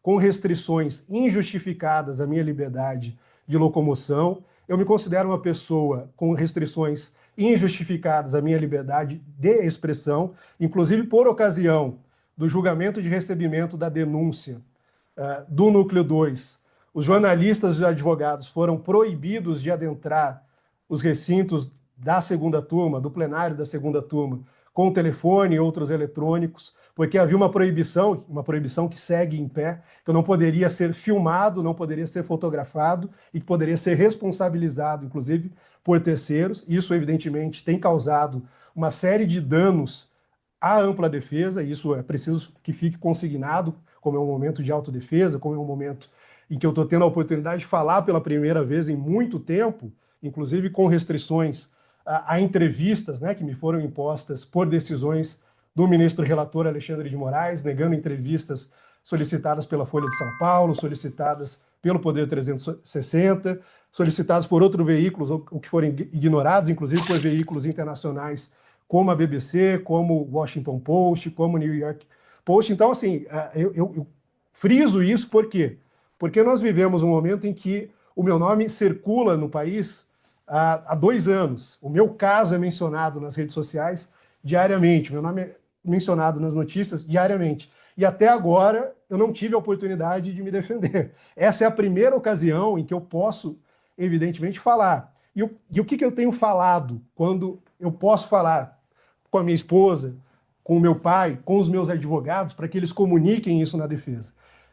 com restrições injustificadas à minha liberdade de locomoção. Eu me considero uma pessoa com restrições injustificadas à minha liberdade de expressão, inclusive por ocasião do julgamento de recebimento da denúncia do Núcleo 2. Os jornalistas e os advogados foram proibidos de adentrar os recintos da segunda turma, do plenário da segunda turma, com telefone e outros eletrônicos, porque havia uma proibição que segue em pé, que eu não poderia ser filmado, não poderia ser fotografado e que poderia ser responsabilizado, inclusive, por terceiros. Isso, evidentemente, tem causado uma série de danos à ampla defesa, e isso é preciso que fique consignado, como é um momento de autodefesa, como é um momento em que eu estou tendo a oportunidade de falar pela primeira vez em muito tempo, inclusive com restrições a entrevistas, né, que me foram impostas por decisões do ministro relator Alexandre de Moraes, negando entrevistas solicitadas pela Folha de São Paulo, solicitadas pelo Poder 360, solicitadas por outros veículos, ou que foram ignorados, inclusive por veículos internacionais como a BBC, como o Washington Post, como o New York Post. Então, assim, eu friso isso por quê? Porque nós vivemos um momento em que o meu nome circula no país há 2 anos. O meu caso é mencionado nas redes sociais diariamente, meu nome é mencionado nas notícias diariamente. E até agora eu não tive a oportunidade de me defender. Essa é a primeira ocasião em que eu posso, evidentemente, falar. E o que eu tenho falado quando eu posso falar com a minha esposa, com o meu pai, com os meus advogados, para que eles comuniquem isso na defesa?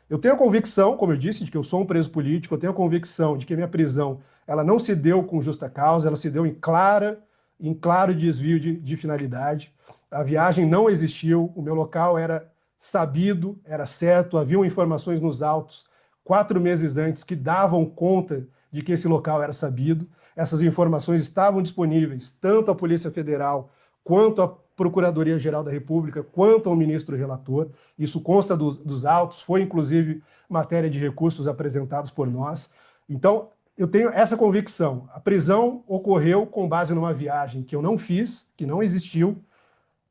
Eu tenho a convicção, como eu disse, de que eu sou um preso político, eu tenho a convicção de que a minha prisão ela não se deu com justa causa, ela se deu em claro desvio de finalidade. A viagem não existiu, o meu local era sabido, era certo, haviam informações nos autos 4 meses antes que davam conta de que esse local era sabido. Essas informações estavam disponíveis tanto à Polícia Federal quanto à Procuradoria-Geral da República, quanto ao ministro relator. Isso consta dos autos, foi inclusive matéria de recursos apresentados por nós. Então, eu tenho essa convicção. A prisão ocorreu com base numa viagem que eu não fiz, que não existiu,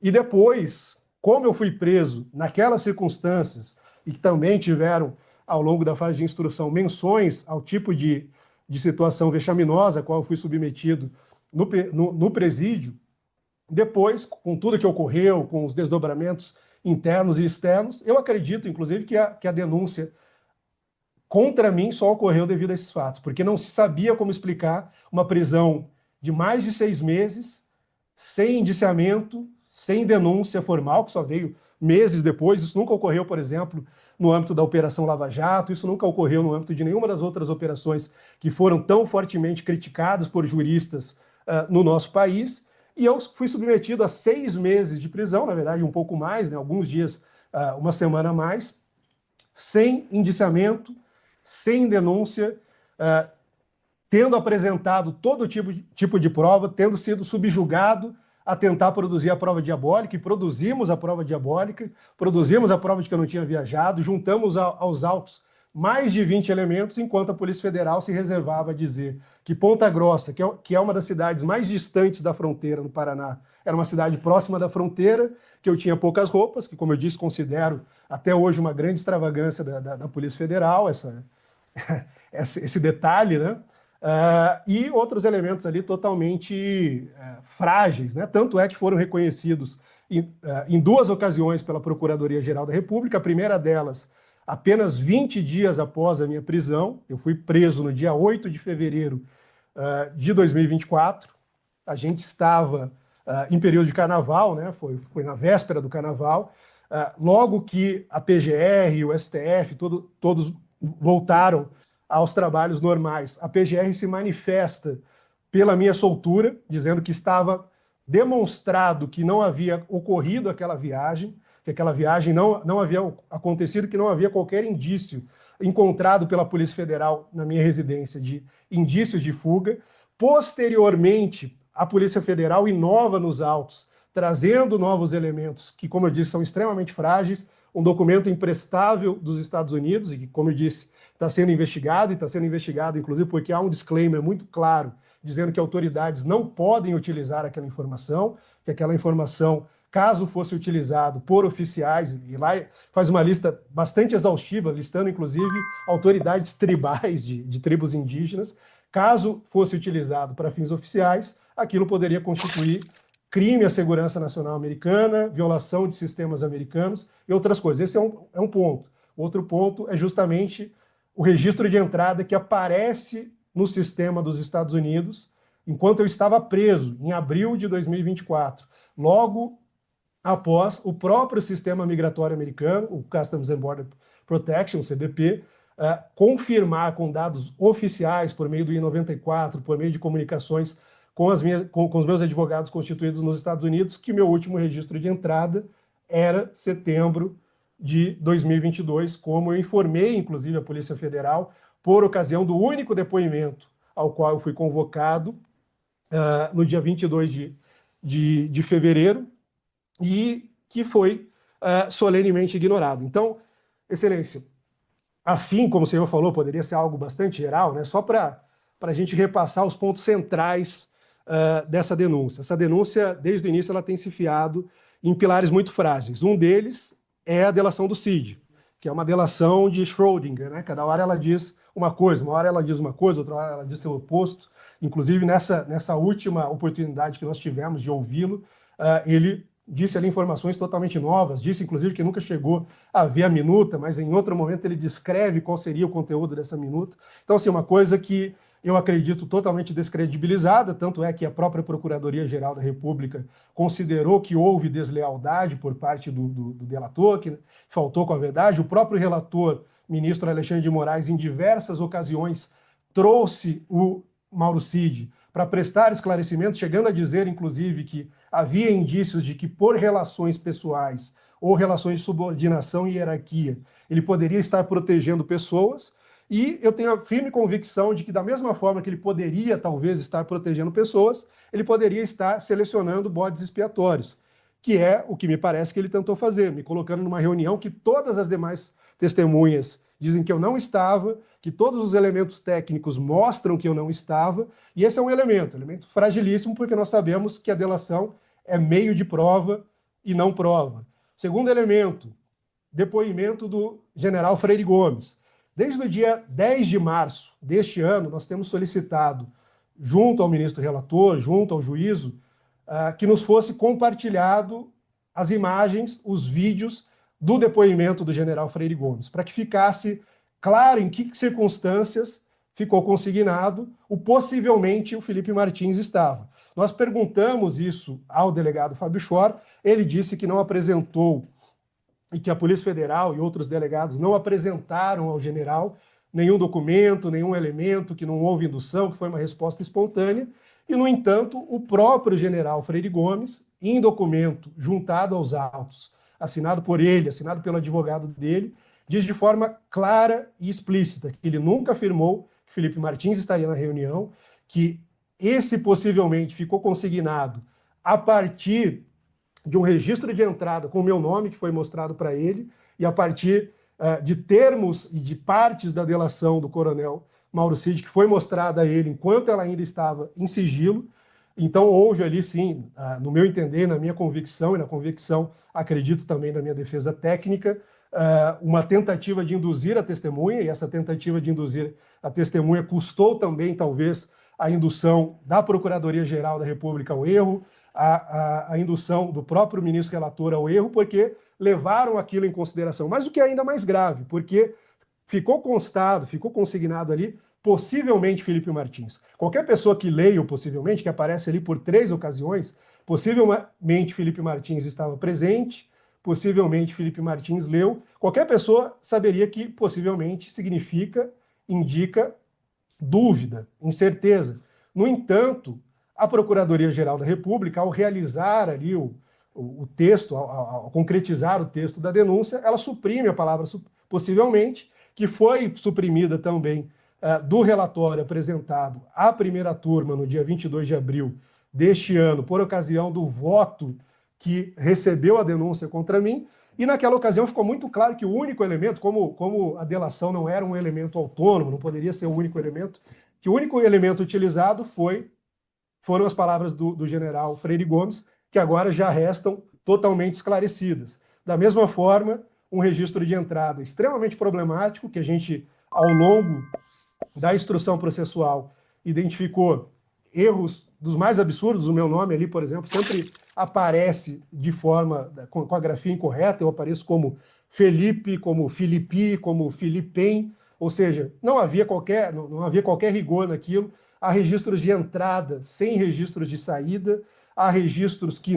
e depois, como eu fui preso naquelas circunstâncias, e que também tiveram, ao longo da fase de instrução, menções ao tipo de situação vexaminosa a qual eu fui submetido no presídio, depois, com tudo que ocorreu, com os desdobramentos internos e externos, eu acredito, inclusive, que a denúncia contra mim só ocorreu devido a esses fatos, porque não se sabia como explicar uma prisão de mais de 6 meses, sem indiciamento, sem denúncia formal, que só veio meses depois. Isso nunca ocorreu, por exemplo, no âmbito da Operação Lava Jato, isso nunca ocorreu no âmbito de nenhuma das outras operações que foram tão fortemente criticadas por juristas no nosso país. E eu fui submetido a 6 meses de prisão, na verdade um pouco mais, né, alguns dias, uma semana a mais, sem indiciamento, sem denúncia, tendo apresentado todo tipo de prova, tendo sido subjugado a tentar produzir a prova diabólica, e produzimos a prova diabólica, produzimos a prova de que eu não tinha viajado, juntamos aos autos mais de 20 elementos, enquanto a Polícia Federal se reservava a dizer que Ponta Grossa, que é uma das cidades mais distantes da fronteira no Paraná, era uma cidade próxima da fronteira, que eu tinha poucas roupas, que, como eu disse, considero até hoje uma grande extravagância da Polícia Federal, esse detalhe, né? E outros elementos ali totalmente frágeis, né? Tanto é que foram reconhecidos em 2 ocasiões pela Procuradoria-Geral da República. A primeira delas, apenas 20 dias após a minha prisão. Eu fui preso no dia 8 de fevereiro de 2024. A gente estava em período de carnaval, né? Foi na véspera do carnaval. Logo que a PGR, o STF, todos voltaram aos trabalhos normais, a PGR se manifesta pela minha soltura, dizendo que estava demonstrado que não havia ocorrido aquela viagem, que aquela viagem não havia acontecido, que não havia qualquer indício encontrado pela Polícia Federal na minha residência de indícios de fuga. Posteriormente, a Polícia Federal inova nos autos, trazendo novos elementos que, como eu disse, são extremamente frágeis, um documento imprestável dos Estados Unidos, e que, como eu disse, está sendo investigado, e está sendo investigado, inclusive, porque há um disclaimer muito claro, dizendo que autoridades não podem utilizar aquela informação, que aquela informação caso fosse utilizado por oficiais, e lá faz uma lista bastante exaustiva, listando inclusive autoridades tribais de tribos indígenas, caso fosse utilizado para fins oficiais, aquilo poderia constituir crime à segurança nacional americana, violação de sistemas americanos e outras coisas. Esse é um ponto. Outro ponto é justamente o registro de entrada que aparece no sistema dos Estados Unidos enquanto eu estava preso, em abril de 2024, logo após o próprio sistema migratório americano, o Customs and Border Protection, o CBP, confirmar com dados oficiais, por meio do I-94, por meio de comunicações com os meus advogados constituídos nos Estados Unidos, que meu último registro de entrada era setembro de 2022, como eu informei, inclusive, a Polícia Federal, por ocasião do único depoimento ao qual eu fui convocado, no dia 22 de fevereiro, e que foi solenemente ignorado. Então, Excelência, a fim, como o senhor falou, poderia ser algo bastante geral, né? Só para a gente repassar os pontos centrais dessa denúncia. Essa denúncia, desde o início, ela tem se fiado em pilares muito frágeis. Um deles é a delação do Cid, que é uma delação de Schrödinger, né? Cada hora ela diz uma coisa, uma hora ela diz uma coisa, outra hora ela diz seu oposto. Inclusive, nessa última oportunidade que nós tivemos de ouvi-lo, ele disse ali informações totalmente novas, disse inclusive que nunca chegou a ver a minuta, mas em outro momento ele descreve qual seria o conteúdo dessa minuta. Então, assim, uma coisa que eu acredito totalmente descredibilizada, tanto é que a própria Procuradoria-Geral da República considerou que houve deslealdade por parte do delator, que faltou com a verdade. O próprio relator, ministro Alexandre de Moraes, em diversas ocasiões trouxe o Mauro Cid para prestar esclarecimentos, chegando a dizer, inclusive, que havia indícios de que, por relações pessoais ou relações de subordinação e hierarquia, ele poderia estar protegendo pessoas, e eu tenho a firme convicção de que, da mesma forma que ele poderia, talvez, estar protegendo pessoas, ele poderia estar selecionando bodes expiatórios, que é o que me parece que ele tentou fazer, me colocando numa reunião que todas as demais testemunhas dizem que eu não estava, que todos os elementos técnicos mostram que eu não estava, e esse é um elemento fragilíssimo, porque nós sabemos que a delação é meio de prova e não prova. Segundo elemento, depoimento do general Freire Gomes. Desde o dia 10 de março deste ano, nós temos solicitado, junto ao ministro relator, junto ao juízo, que nos fosse compartilhado as imagens, os vídeos do depoimento do general Freire Gomes, para que ficasse claro em que circunstâncias ficou consignado possivelmente o Felipe Martins estava. Nós perguntamos isso ao delegado Fábio Schor, ele disse que não apresentou, e que a Polícia Federal e outros delegados não apresentaram ao general nenhum documento, nenhum elemento, que não houve indução, que foi uma resposta espontânea, e, no entanto, o próprio general Freire Gomes, em documento juntado aos autos, assinado por ele, assinado pelo advogado dele, diz de forma clara e explícita que ele nunca afirmou que Felipe Martins estaria na reunião, que esse possivelmente ficou consignado a partir de um registro de entrada com o meu nome, que foi mostrado para ele, e a partir de termos e de partes da delação do coronel Mauro Cid, que foi mostrada a ele enquanto ela ainda estava em sigilo. Então, houve ali, sim, no meu entender, na minha convicção, e na convicção, acredito também da minha defesa técnica, uma tentativa de induzir a testemunha, e essa tentativa de induzir a testemunha custou também, talvez, a indução da Procuradoria-Geral da República ao erro, a indução do próprio ministro relator ao erro, porque levaram aquilo em consideração. Mas o que é ainda mais grave, porque ficou constado, ficou consignado ali, possivelmente Felipe Martins. Qualquer pessoa que leia o possivelmente, que aparece ali por 3 ocasiões, possivelmente Felipe Martins estava presente, possivelmente Felipe Martins leu, qualquer pessoa saberia que possivelmente significa, indica dúvida, incerteza. No entanto, a Procuradoria-Geral da República, ao realizar ali o texto, ao concretizar o texto da denúncia, ela suprime a palavra possivelmente, que foi suprimida também do relatório apresentado à primeira turma no dia 22 de abril deste ano, por ocasião do voto que recebeu a denúncia contra mim, e naquela ocasião ficou muito claro que o único elemento, como a delação não era um elemento autônomo, não poderia ser o único elemento, que o único elemento utilizado foram as palavras do general Freire Gomes, que agora já restam totalmente esclarecidas. Da mesma forma, um registro de entrada extremamente problemático, que a gente, ao longo da instrução processual, identificou erros dos mais absurdos. O meu nome ali, por exemplo, sempre aparece de forma, com a grafia incorreta, eu apareço como Felipe, como Filipe, como Filipem, ou seja, não havia qualquer rigor naquilo. Há registros de entrada sem registros de saída, há registros que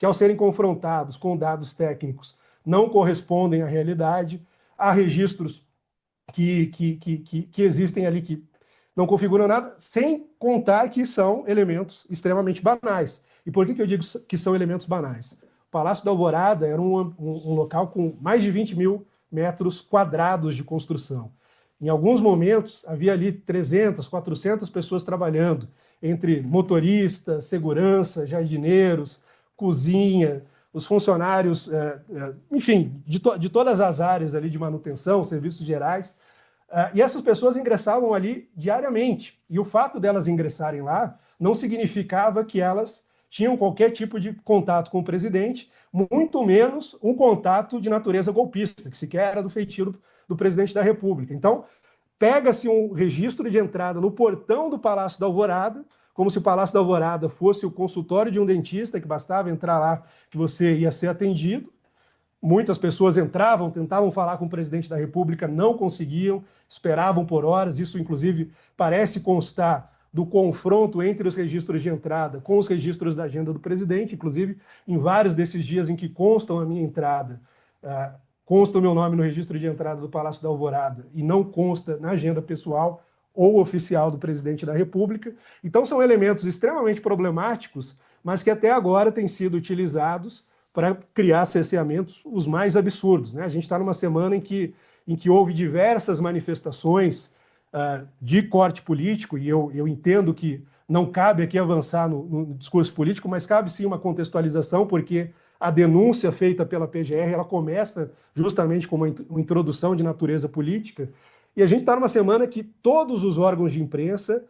ao serem confrontados com dados técnicos, não correspondem à realidade, há registros que existem ali que não configuram nada, sem contar que são elementos extremamente banais. E por que eu digo que são elementos banais? O Palácio da Alvorada era um local com mais de 20 mil metros quadrados de construção. Em alguns momentos, havia ali 300, 400 pessoas trabalhando, entre motoristas, segurança, jardineiros, cozinha, os funcionários, enfim, de todas as áreas ali de manutenção, serviços gerais. E essas pessoas ingressavam ali diariamente. E o fato delas ingressarem lá não significava que elas tinham qualquer tipo de contato com o presidente, muito menos um contato de natureza golpista, que sequer era do feitio do presidente da República. Então, pega-se um registro de entrada no portão do Palácio da Alvorada, como se o Palácio da Alvorada fosse o consultório de um dentista, que bastava entrar lá que você ia ser atendido. Muitas pessoas entravam, tentavam falar com o presidente da República, não conseguiam, esperavam por horas. Isso, inclusive, parece constar do confronto entre os registros de entrada com os registros da agenda do presidente. Inclusive, em vários desses dias em que constam a minha entrada, consta o meu nome no registro de entrada do Palácio da Alvorada e não consta na agenda pessoal ou oficial do presidente da República. Então, são elementos extremamente problemáticos, mas que até agora têm sido utilizados para criar cerceamentos os mais absurdos, né? A gente está numa semana em que houve diversas manifestações de corte político, e eu entendo que não cabe aqui avançar no discurso político, mas cabe sim uma contextualização, porque a denúncia feita pela PGR ela começa justamente com uma introdução de natureza política, e a gente está numa semana que todos os órgãos de imprensa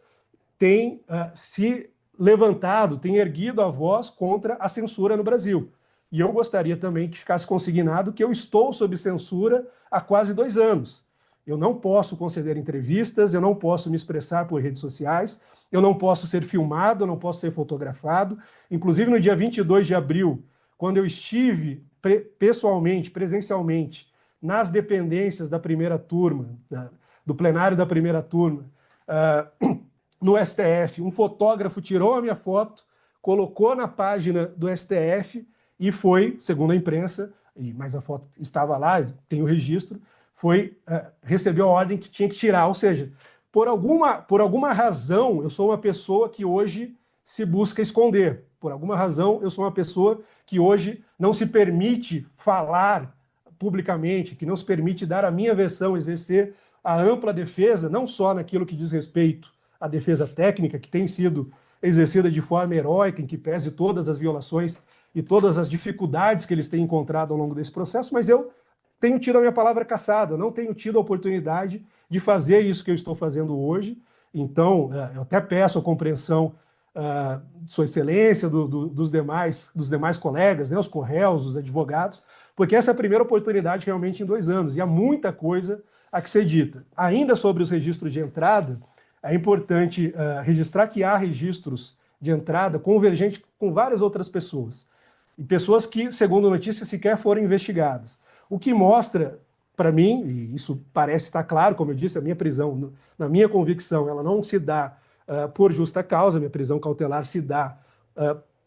têm se levantado, têm erguido a voz contra a censura no Brasil. E eu gostaria também que ficasse consignado que eu estou sob censura há quase 2 anos. Eu não posso conceder entrevistas, eu não posso me expressar por redes sociais, eu não posso ser filmado, eu não posso ser fotografado. Inclusive, no dia 22 de abril, quando eu estive pessoalmente, presencialmente, nas dependências da primeira turma, do plenário da primeira turma, no STF, um fotógrafo tirou a minha foto, colocou na página do STF, e foi, segundo a imprensa, mas a foto estava lá, tem o registro, recebeu a ordem que tinha que tirar. Ou seja, por alguma razão, eu sou uma pessoa que hoje se busca esconder. Por alguma razão, eu sou uma pessoa que hoje não se permite falar publicamente, que não se permite dar a minha versão, exercer a ampla defesa, não só naquilo que diz respeito à defesa técnica, que tem sido exercida de forma heróica, em que pese todas as violações e todas as dificuldades que eles têm encontrado ao longo desse processo, mas eu tenho tido a minha palavra cassada, eu não tenho tido a oportunidade de fazer isso que eu estou fazendo hoje. Então, eu até peço a compreensão de Sua Excelência, dos demais colegas, né, os correios, os advogados, porque essa é a primeira oportunidade realmente em 2 anos, e há muita coisa a que ser dita. Ainda sobre os registros de entrada, é importante registrar que há registros de entrada convergentes com várias outras pessoas, e pessoas que, segundo notícias, sequer foram investigadas. O que mostra, para mim, e isso parece estar claro, como eu disse, a minha prisão, na minha convicção, ela não se dá por justa causa, a minha prisão cautelar se dá,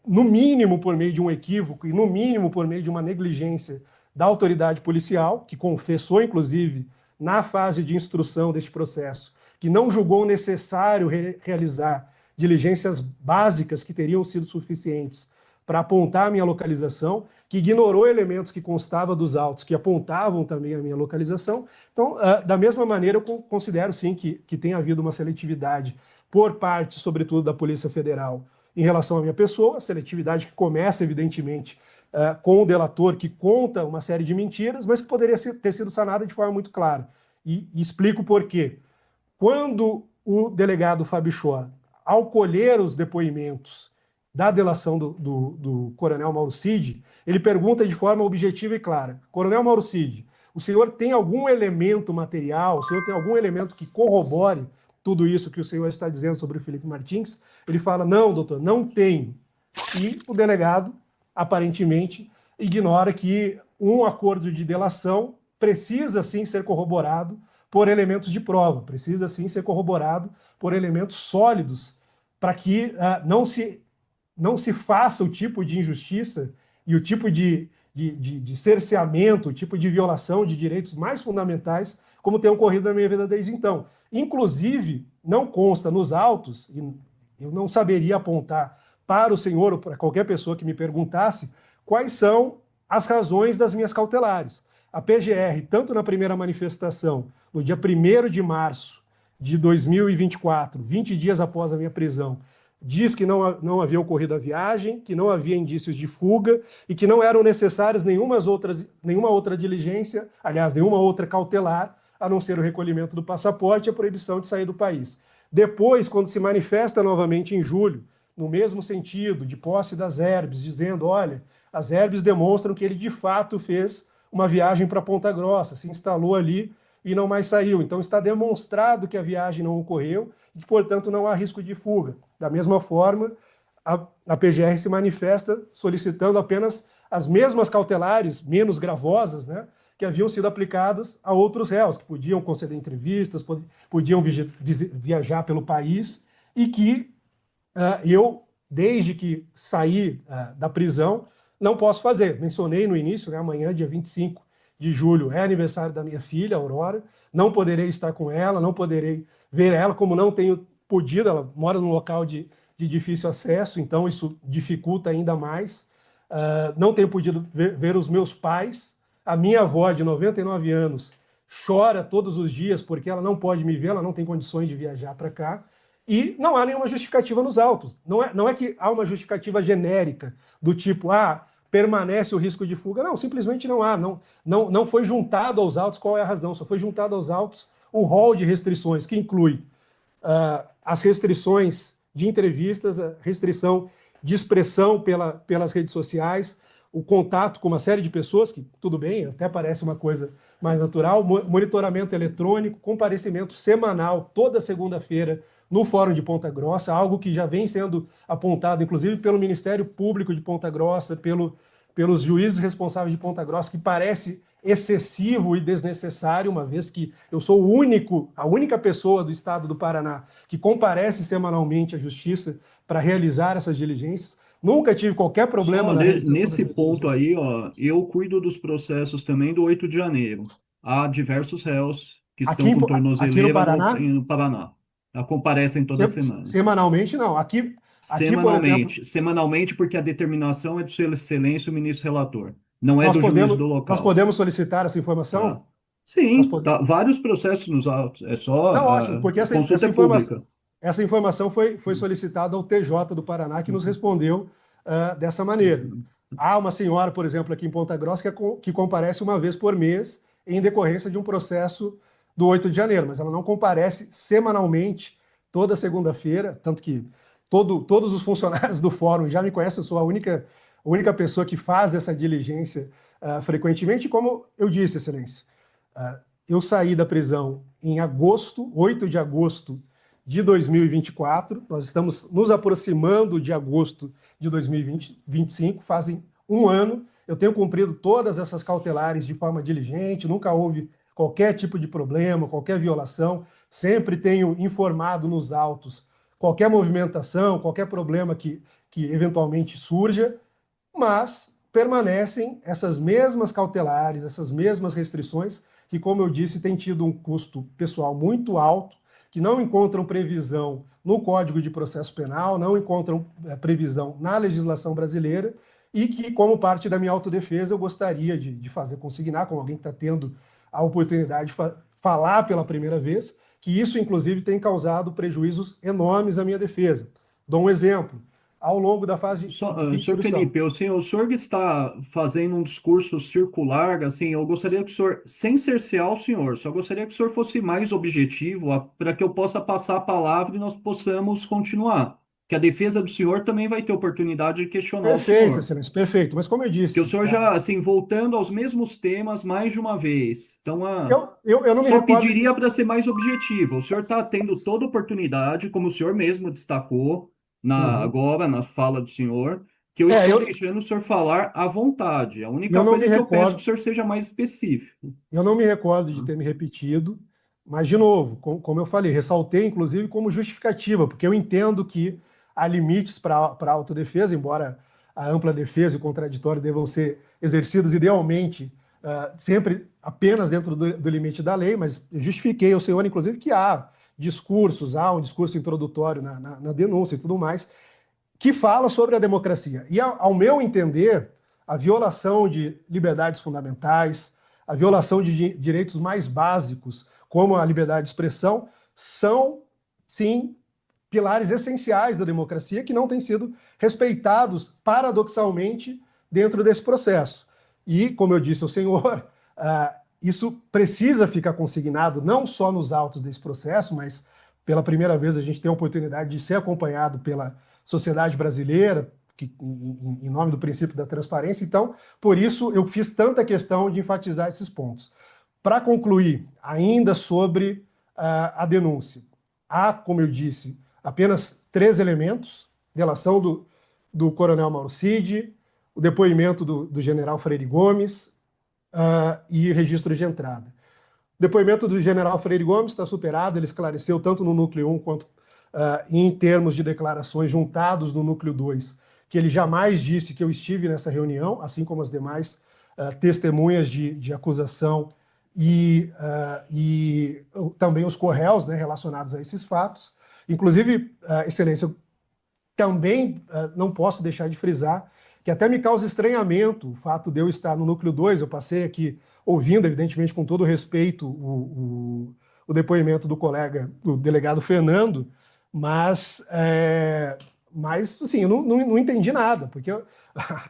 no mínimo, por meio de um equívoco e no mínimo por meio de uma negligência da autoridade policial, que confessou, inclusive, na fase de instrução deste processo, que não julgou necessário realizar diligências básicas que teriam sido suficientes para apontar a minha localização, que ignorou elementos que constavam dos autos, que apontavam também a minha localização. Então, da mesma maneira, eu considero, sim, que tem havido uma seletividade por parte, sobretudo, da Polícia Federal em relação à minha pessoa, seletividade que começa, evidentemente, com o delator que conta uma série de mentiras, mas que poderia ter sido sanada de forma muito clara. E explico por quê. Quando o delegado Fábio Chora, ao colher os depoimentos da delação do Coronel Mauro Cid, ele pergunta de forma objetiva e clara: Coronel Mauro Cid, o senhor tem algum elemento material, o senhor tem algum elemento que corrobore tudo isso que o senhor está dizendo sobre o Felipe Martins? Ele fala: não, doutor, não tenho. E o delegado, aparentemente, ignora que um acordo de delação precisa sim ser corroborado por elementos de prova, precisa sim ser corroborado por elementos sólidos para que não se faça o tipo de injustiça e o tipo de cerceamento, o tipo de violação de direitos mais fundamentais, como tem ocorrido na minha vida desde então. Inclusive, não consta nos autos, e eu não saberia apontar para o senhor ou para qualquer pessoa que me perguntasse quais são as razões das minhas cautelares. A PGR, tanto na primeira manifestação, no dia 1º de março de 2024, 20 dias após a minha prisão, diz que não havia ocorrido a viagem, que não havia indícios de fuga e que não eram necessárias nenhuma outra diligência, aliás, nenhuma outra cautelar, a não ser o recolhimento do passaporte e a proibição de sair do país. Depois, quando se manifesta novamente em julho, no mesmo sentido, de posse das herbes, dizendo, olha, as herbes demonstram que ele de fato fez uma viagem para Ponta Grossa, se instalou ali e não mais saiu. Então está demonstrado que a viagem não ocorreu e que, portanto, não há risco de fuga. Da mesma forma, a PGR se manifesta solicitando apenas as mesmas cautelares, menos gravosas, né, que haviam sido aplicadas a outros réus, que podiam conceder entrevistas, podiam viajar pelo país, e que eu, desde que saí da prisão, não posso fazer. Mencionei no início, né, amanhã, dia 25 de julho, é aniversário da minha filha, Aurora, não poderei estar com ela, não poderei ver ela, como não tenho podido, ela mora num local de difícil acesso, então isso dificulta ainda mais. Não tenho podido ver os meus pais. A minha avó, de 99 anos, chora todos os dias porque ela não pode me ver, ela não tem condições de viajar para cá. E não há nenhuma justificativa nos autos. Não é que há uma justificativa genérica, do tipo, permanece o risco de fuga. Não, simplesmente não há. Não foi juntado aos autos qual é a razão, só foi juntado aos autos o rol de restrições, que inclui as restrições de entrevistas, a restrição de expressão pelas redes sociais, o contato com uma série de pessoas, que tudo bem, até parece uma coisa mais natural, monitoramento eletrônico, comparecimento semanal, toda segunda-feira, no Fórum de Ponta Grossa, algo que já vem sendo apontado, inclusive, pelo Ministério Público de Ponta Grossa, pelos juízes responsáveis de Ponta Grossa, que parece excessivo e desnecessário, uma vez que eu sou a única pessoa do estado do Paraná que comparece semanalmente à Justiça para realizar essas diligências. Nunca tive qualquer problema Só na realização das nesse minhas ponto diligências. aí, ó, eu cuido dos processos também do 8 de janeiro. Há diversos réus que Aqui, estão com aqui no tornozeleira Paraná, no Paraná. Comparecem toda semana. semanalmente não. Aqui, por exemplo, Semanalmente. Semanalmente, porque a determinação é de Sua Excelência, o ministro relator. Não é nós do juiz podemos, do nós local. podemos solicitar essa Tá? informação? Nós Sim, podemos. tá, vários processos nos autos. É só Não, ótimo, porque a consulta é pública. essa informação foi solicitada ao TJ do Paraná, que nos respondeu dessa maneira. Há uma senhora, por exemplo, aqui em Ponta Grossa, que comparece uma vez por mês em decorrência de um processo do 8 de janeiro, mas ela não comparece semanalmente, toda segunda-feira, tanto que todos os funcionários do fórum já me conhecem, eu sou a única pessoa que faz essa diligência frequentemente, como eu disse, Excelência. Eu saí da prisão em agosto, 8 de agosto de 2024. Nós estamos nos aproximando de agosto de 2025, fazem um ano. Eu tenho cumprido todas essas cautelares de forma diligente, nunca houve qualquer tipo de problema, qualquer violação. Sempre tenho informado nos autos qualquer movimentação, qualquer problema que eventualmente surja, mas permanecem essas mesmas cautelares, essas mesmas restrições, que, como eu disse, têm tido um custo pessoal muito alto, que não encontram previsão no Código de Processo Penal, não encontram previsão na legislação brasileira, e que, como parte da minha autodefesa, eu gostaria de fazer consignar, como alguém que está tendo a oportunidade de falar pela primeira vez, que isso, inclusive, tem causado prejuízos enormes à minha defesa. Dou um exemplo. Ao longo da fase de Senhor instrução. Felipe, o senhor que está fazendo um discurso circular, assim, eu gostaria que o senhor, sem cercear o senhor, só gostaria que o senhor fosse mais objetivo para que eu possa passar a palavra e nós possamos continuar. que a defesa do senhor também vai ter oportunidade de questionar o Perfeito, senhor. excelência, perfeito. Mas como eu Que o disse, senhor já, assim, voltando aos mesmos temas mais de uma vez. Então, eu não me só recordo de. pediria para ser mais objetivo. O senhor está tendo toda oportunidade, como o senhor mesmo destacou Uhum. agora na fala do senhor, que eu É, estou eu, deixando o senhor falar à vontade. A eu única não coisa me é que eu peço que o recordo. senhor seja mais específico. Eu não me recordo de ter me repetido, mas, de novo, como eu falei, ressaltei, inclusive, como justificativa, porque eu entendo que há limites para a autodefesa, embora a ampla defesa e o contraditório devam ser exercidos idealmente, sempre apenas dentro do limite da lei, mas eu justifiquei ao senhor, inclusive, que há discursos, há um discurso introdutório na denúncia e tudo mais, que fala sobre a democracia. E, ao meu entender, a violação de liberdades fundamentais, a violação de direitos mais básicos, como a liberdade de expressão, são, sim, pilares essenciais da democracia que não têm sido respeitados, paradoxalmente, dentro desse processo. E, como eu disse ao senhor, isso precisa ficar consignado não só nos autos desse processo, mas pela primeira vez a gente tem a oportunidade de ser acompanhado pela sociedade brasileira, que, em nome do princípio da transparência. Então, por isso, eu fiz tanta questão de enfatizar esses pontos. Para concluir, ainda sobre a denúncia, há, como eu disse, apenas 3 elementos: delação do coronel Mauro Cid, o depoimento do general Freire Gomes e registro de entrada. O depoimento do general Freire Gomes está superado, ele esclareceu tanto no núcleo 1 quanto em termos de declarações juntados no núcleo 2, que ele jamais disse que eu estive nessa reunião, assim como as demais testemunhas de acusação e também os corréus, né, relacionados a esses fatos. Inclusive, Excelência, eu também não posso deixar de frisar que até me causa estranhamento o fato de eu estar no núcleo 2. Eu passei aqui ouvindo, evidentemente, com todo respeito, o depoimento do colega, do delegado Fernando, mas assim, eu não entendi nada, porque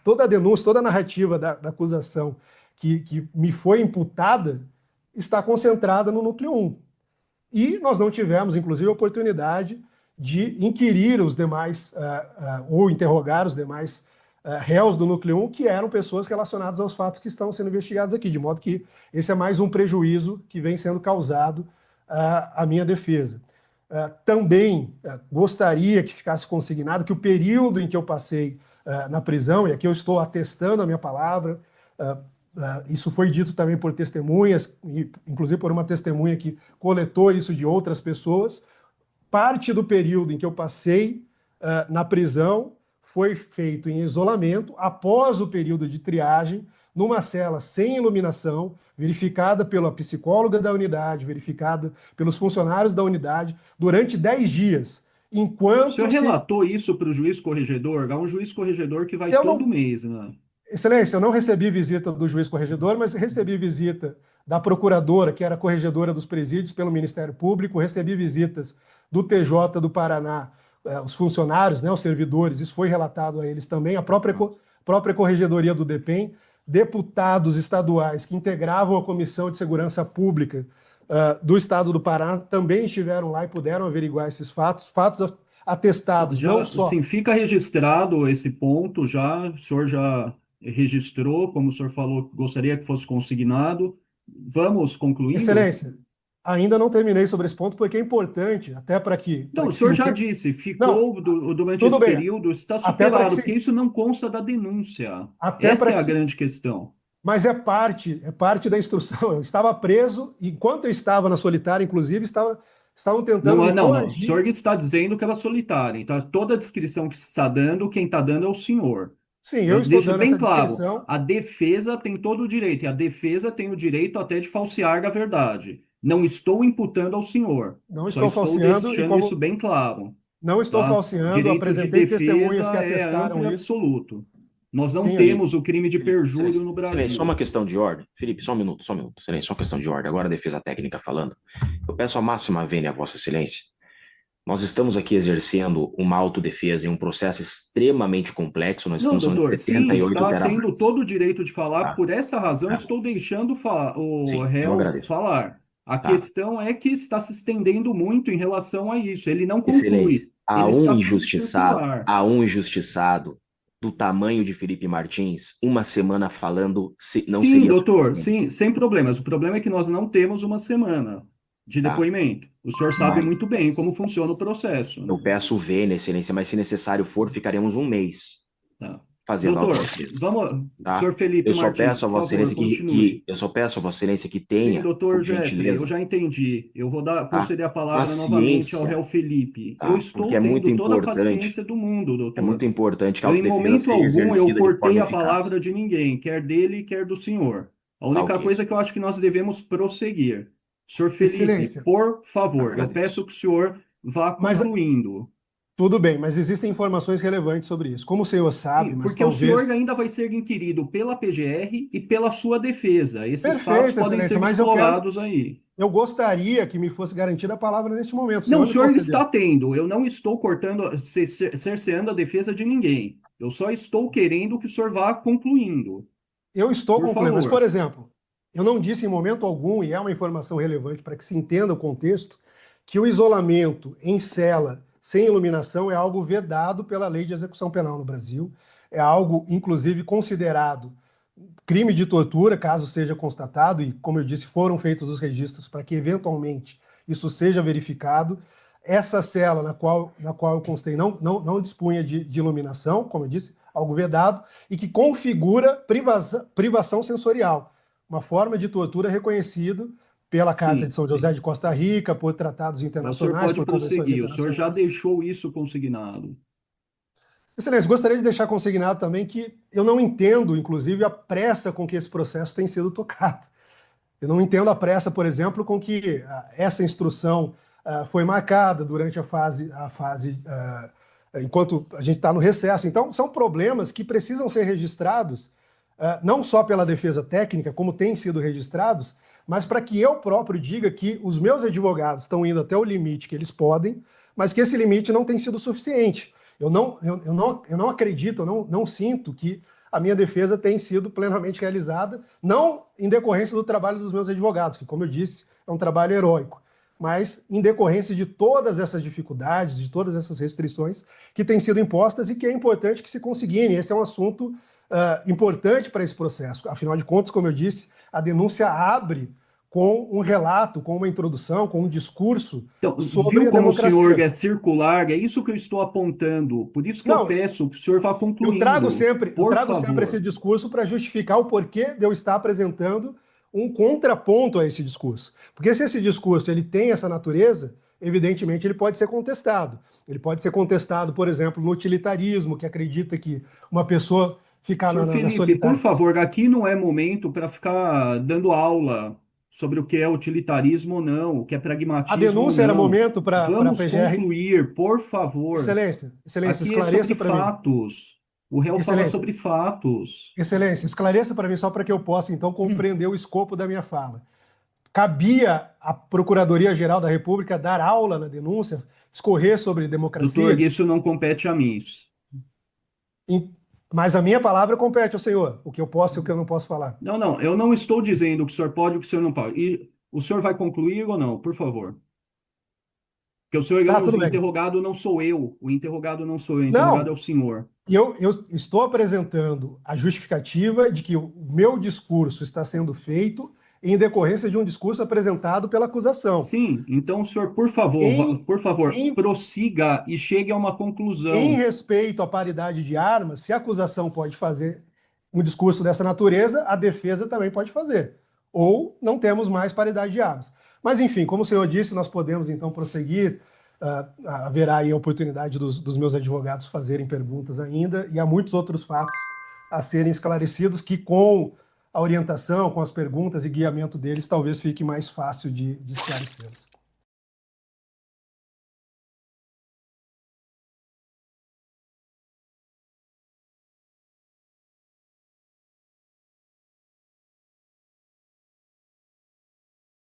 toda a denúncia, toda a narrativa da acusação que me foi imputada está concentrada no núcleo 1. E nós não tivemos, inclusive, a oportunidade de inquirir os demais, ou interrogar os demais réus do núcleo 1, que eram pessoas relacionadas aos fatos que estão sendo investigados aqui, de modo que esse é mais um prejuízo que vem sendo causado à minha defesa. Também gostaria que ficasse consignado que o período em que eu passei na prisão, e aqui eu estou atestando a minha palavra, isso foi dito também por testemunhas, inclusive por uma testemunha que coletou isso de outras pessoas. Parte do período em que eu passei na prisão foi feito em isolamento, após o período de triagem, numa cela sem iluminação, verificada pela psicóloga da unidade, verificada pelos funcionários da unidade, durante 10 dias, O senhor enquanto se. relatou isso para o juiz corregedor? Há um juiz corregedor que vai Eu todo não. mês, né? Excelência, eu não recebi visita do juiz corregedor, mas recebi visita da procuradora, que era corregedora dos presídios pelo Ministério Público, recebi visitas do TJ do Paraná, os funcionários, né, os servidores, isso foi relatado a eles também, a própria corregedoria do DEPEN, deputados estaduais que integravam a Comissão de Segurança Pública do Estado do Paraná também estiveram lá e puderam averiguar esses fatos, fatos Então, atestados não já, só. sim, fica registrado esse ponto já, o senhor já registrou, como o senhor falou, gostaria que fosse consignado. Vamos concluindo? Excelência, ainda não terminei sobre esse ponto, porque é importante, até Não, para o que se senhor já entenda. disse, Não, ficou durante tudo esse bem, período, está até para que superado, porque se. isso não consta da denúncia. Até Essa para é que a se. grande questão. Mas é parte da instrução. Eu estava preso, e enquanto eu estava na solitária, inclusive, estavam tentando Não, me não, não. O coagir. senhor está dizendo que ela é solitária. Então, toda a descrição que está dando, quem está dando é o senhor. Sim, eu Eu estou deixo dando bem essa claro, descrição. a defesa tem todo o direito, e a defesa tem o direito até de falsear a verdade. Não estou imputando ao senhor, Não só estou estou falseando, e deixando isso como bem claro, não estou tá? falseando, Direito de apresentei testemunhas que defesa é amplo atestaram e isso. absoluto. Nós não Sim, temos o crime de Felipe, perjúrio no silêncio, só uma Brasil. questão de ordem. Felipe, só um minuto, silêncio, só uma questão de ordem. Agora a defesa técnica falando. Eu peço a máxima vênia a Vossa Excelência. Nós estamos aqui exercendo uma autodefesa em um processo extremamente complexo. Nós Não, estamos falando de doutor, sim, 78 está tendo terabytes. todo o direito de falar, Tá? por essa razão Tá? estou deixando o Sim, eu réu agradeço. falar. A Tá. questão é que está se estendendo muito em relação a isso, ele não Excelência. conclui. Ele está subcircular. Há um injustiçado do tamanho de Felipe Martins, uma semana falando não Sim, seria doutor, suficiente, sim, sem problemas. O problema é que nós não temos uma semana de tá? depoimento. O senhor sabe Mas muito bem como funciona o processo, eu né? peço vênia, excelência, mas se necessário for, ficaremos um mês Tá. fazendo a Doutor, auto-defesa, vamos, tá? senhor Felipe Eu só Martins, peço a por Vossa favor, Excelência continue. eu só peço a Vossa Excelência que Sim, tenha, doutor por Jeffrey, eu gentileza, já entendi. Eu vou tá? conceder a palavra novamente ao Paciência, réu Felipe. Eu tá? Porque estou tendo toda a paciência do mundo, é doutor. muito importante que a Eu, em autodefesa momento seja algum, eu exercida de cortei forma a eficaz. palavra de ninguém, quer dele, quer do senhor. A Tá única ok, coisa que eu acho que nós devemos prosseguir. Senhor Felipe, Excelência, por favor, eu peço agradeço. que o senhor vá mas concluindo. tudo bem, mas existem informações relevantes sobre isso. Como o senhor sabe, Sim, mas porque o senhor talvez. ainda vai ser inquirido pela PGR e pela sua defesa. Esses fatos Perfeito, podem excelência, ser mas eu quero. explorados aí. Eu gostaria que me fosse garantida a palavra neste momento. O Não, o senhor me senhor concedeu. está tendo. Eu não estou cortando, cerceando a defesa de ninguém. Eu só estou querendo que o senhor vá concluindo. Eu estou Por concluindo, mas, por favor. exemplo, eu não disse em momento algum, e é uma informação relevante para que se entenda o contexto, que o isolamento em cela sem iluminação é algo vedado pela Lei de Execução Penal no Brasil. É algo, inclusive, considerado crime de tortura, caso seja constatado, e, como eu disse, foram feitos os registros para que, eventualmente, isso seja verificado. Essa cela na qual eu constei não dispunha de iluminação, como eu disse, algo vedado, e que configura privação sensorial, uma forma de tortura reconhecida pela Carta de Sim, São José sim. de Costa Rica, por tratados O senhor internacionais, pode por convenções prosseguir. O senhor já internacionais. deixou isso consignado. Excelência, gostaria de deixar consignado também que eu não entendo, inclusive, a pressa com que esse processo tem sido tocado. Eu não entendo a pressa, por exemplo, com que essa instrução foi marcada durante enquanto a gente está no recesso. Então, são problemas que precisam ser registrados, não só pela defesa técnica, como têm sido registrados, mas para que eu próprio diga que os meus advogados estão indo até o limite que eles podem, mas que esse limite não tem sido suficiente. Eu não acredito, eu não sinto que a minha defesa tem sido plenamente realizada, não em decorrência do trabalho dos meus advogados, que, como eu disse, é um trabalho heróico, mas em decorrência de todas essas dificuldades, de todas essas restrições que têm sido impostas e que é importante que se conseguirem. Esse é um assunto importante para esse processo. Afinal de contas, como eu disse, a denúncia abre com um relato, com uma introdução, com um discurso Então, sobre viu a como o senhor democracia. é circular? É isso que eu estou apontando. Por isso que eu Não, peço que o senhor vá eu trago concluindo. sempre, eu Por trago sempre esse favor. discurso para justificar o porquê de eu estar apresentando um contraponto a esse discurso. Porque se esse discurso ele tem essa natureza, evidentemente ele pode ser contestado. Ele pode ser contestado, por exemplo, no utilitarismo, que acredita que uma pessoa ficar Senhor na Felipe, por solitária. favor, aqui não é momento para ficar dando aula sobre o que é utilitarismo ou não, o que é A pragmatismo ou denúncia era não. momento para a Vamos PGR. concluir, por favor. Excelência, Aqui é sobre esclareça para mim. fatos. O réu fala Excelência, sobre fatos. Excelência, esclareça para mim só para que eu possa, então, compreender o escopo da minha fala. Cabia à Procuradoria-Geral da República dar aula na denúncia, discorrer sobre democracia, Doutor, isso não compete a mim. mas a minha palavra compete ao senhor, o que eu posso e o que eu não posso falar. Não, não, eu não estou dizendo o que o senhor pode e o que o senhor não pode. E o senhor vai concluir ou não, por favor? Porque o senhor, Tá, o tudo bem. interrogado não sou eu. O interrogado não sou eu, o interrogado é Não, o senhor. eu estou apresentando a justificativa de que o meu discurso está sendo feito em decorrência de um discurso apresentado pela acusação. Sim, então o senhor, Em, por favor, em prossiga e chegue a uma Em conclusão. respeito à paridade de armas, se a acusação pode fazer um discurso dessa natureza, a defesa também pode fazer. Ou não temos mais paridade de armas. Mas, enfim, como o senhor disse, nós podemos então prosseguir. Haverá aí a oportunidade dos meus advogados fazerem perguntas ainda, e há muitos outros fatos a serem esclarecidos que, com a orientação, com as perguntas e guiamento deles, talvez fique mais fácil de esclarecê-los.